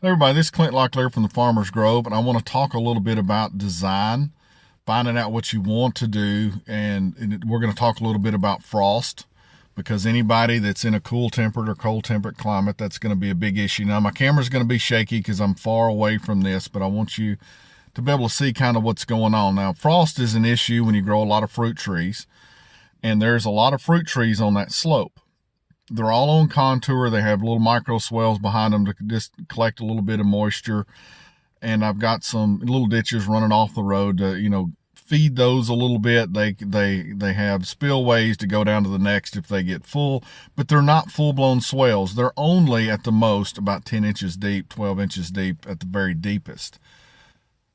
Hey everybody, this is Clint Locklear from the Farmer's Grove, and I want to talk a little bit about design, finding out what you want to do, and we're going to talk a little bit about frost, because anybody that's in a cool tempered or cold tempered climate, that's going to be a big issue. Now my camera's going to be shaky because I'm far away from this, but I want you to be able to see kind of what's going on. Now frost is an issue when you grow a lot of fruit trees, and there's a lot of fruit trees on that slope. They're all on contour. They have little micro swells behind them to just collect a little bit of moisture. And I've got some little ditches running off the road to, feed those a little bit. They have spillways to go down to the next if they get full, but they're not full-blown swells. They're only at the most about 10 inches deep, 12 inches deep at the very deepest.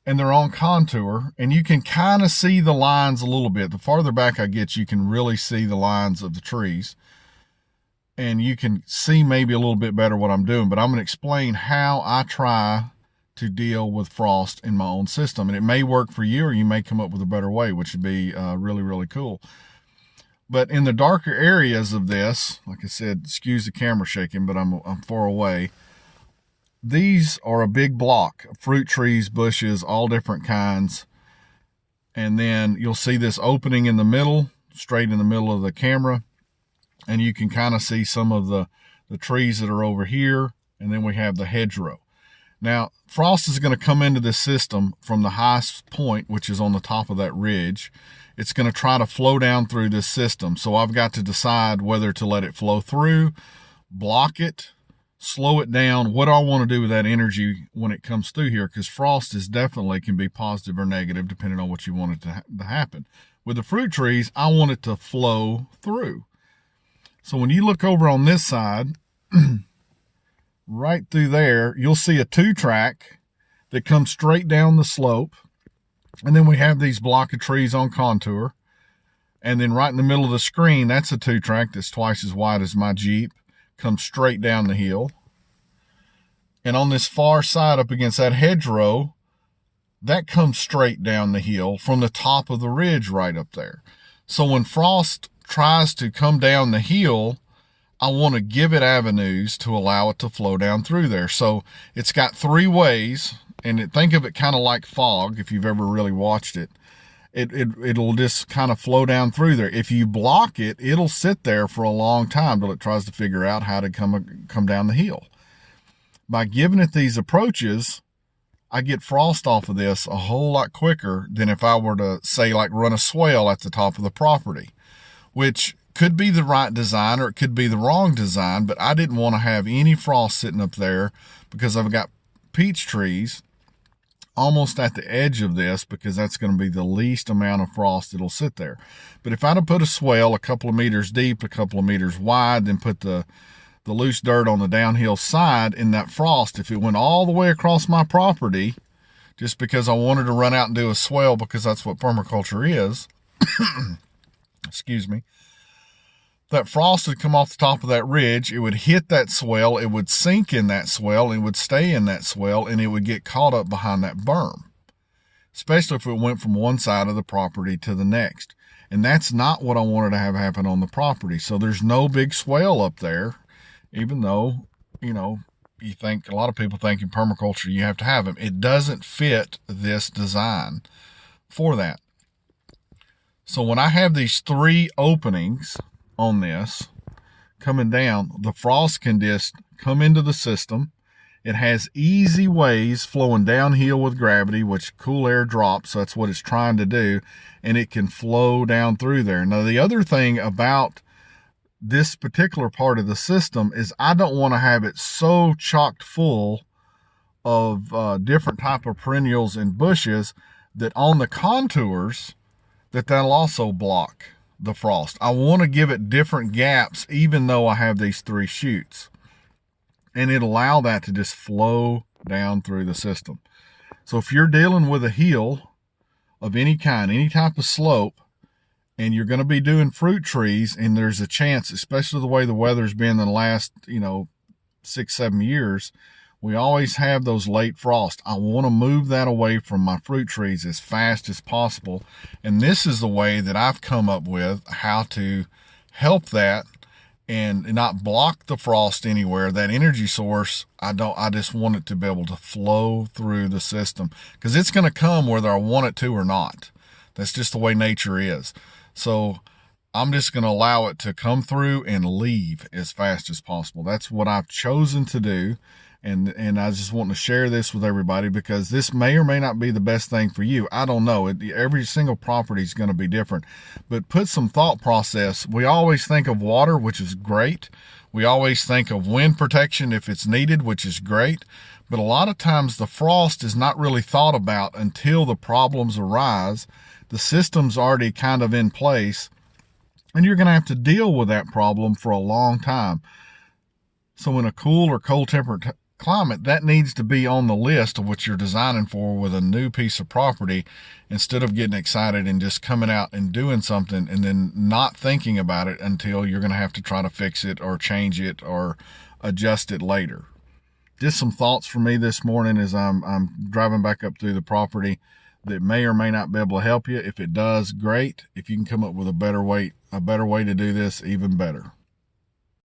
And they're on contour, and you can kind of see the lines a little bit. The farther back I get, you can really see the lines of the trees. And you can see maybe a little bit better what I'm doing, but I'm going to explain how I try to deal with frost in my own system. And it may work for you, or you may come up with a better way, which would be really, really cool. But in the darker areas of this, like I said, excuse the camera shaking, but I'm far away. These are a big block of fruit trees, bushes, all different kinds. And then you'll see this opening in the middle, straight in the middle of the camera. And you can kind of see some of the trees that are over here. And then we have the hedgerow. Now, frost is going to come into this system from the highest point, which is on the top of that ridge. It's going to try to flow down through this system. So I've got to decide whether to let it flow through, block it, slow it down. What do I want to do with that energy when it comes through here? Because frost is definitely can be positive or negative depending on what you want it to happen. With the fruit trees, I want it to flow through. So when you look over on this side, right through there, you'll see a 2-track that comes straight down the slope. And then we have these block of trees on contour. And then right in the middle of the screen, that's a 2-track that's twice as wide as my Jeep, comes straight down the hill. And on this far side up against that hedgerow, that comes straight down the hill from the top of the ridge right up there. So when frost tries to come down the hill, I want to give it avenues to allow it to flow down through there. So it's got 3 ways, and think of it kind of like fog if you've ever really watched it. It'll just kind of flow down through there. If you block it, it'll sit there for a long time till it tries to figure out how to come down the hill. By giving it these approaches, I get frost off of this a whole lot quicker than if I were to, say, like run a swale at the top of the property, which could be the right design or it could be the wrong design, but I didn't want to have any frost sitting up there because I've got peach trees almost at the edge of this because that's going to be the least amount of frost that'll sit there. But if I'd have put a swale a couple of meters deep, a couple of meters wide, then put the loose dirt on the downhill side, in that frost, if it went all the way across my property, just because I wanted to run out and do a swale because that's what permaculture is, excuse me, that frost would come off the top of that ridge, it would hit that swell, it would sink in that swell, it would stay in that swell, and it would get caught up behind that berm, especially if it went from one side of the property to the next. And that's not what I wanted to have happen on the property. So there's no big swell up there, even though, you think, a lot of people think in permaculture you have to have them. It doesn't fit this design for that. So when I have these 3 openings on this coming down, the frost can just come into the system. It has easy ways flowing downhill with gravity, which cool air drops. So that's what it's trying to do. And it can flow down through there. Now, the other thing about this particular part of the system is I don't want to have it so chocked full of different type of perennials and bushes that on the contours that'll also block the frost. I want to give it different gaps even though I have these 3 chutes, and it allow that to just flow down through the system. So if you're dealing with a hill of any kind, any type of slope, and you're going to be doing fruit trees, and there's a chance, especially the way the weather's been in the last 6-7 years, we always have those late frosts. I want to move that away from my fruit trees as fast as possible. And this is the way that I've come up with how to help that and not block the frost anywhere. That energy source, I just want it to be able to flow through the system, because it's going to come whether I want it to or not. That's just the way nature is. So I'm just going to allow it to come through and leave as fast as possible. That's what I've chosen to do. And I just want to share this with everybody, because this may or may not be the best thing for you. I don't know. Every single property is going to be different. But put some thought process. We always think of water, which is great. We always think of wind protection if it's needed, which is great. But a lot of times the frost is not really thought about until the problems arise. The system's already kind of in place, and you're going to have to deal with that problem for a long time. So in a cool or cold temperate climate, that needs to be on the list of what you're designing for with a new piece of property, instead of getting excited and just coming out and doing something and then not thinking about it until you're going to have to try to fix it or change it or adjust it later. Just some thoughts for me this morning as I'm driving back up through the property that may or may not be able to help you. If it does, great. If you can come up with a better way to do this, even better.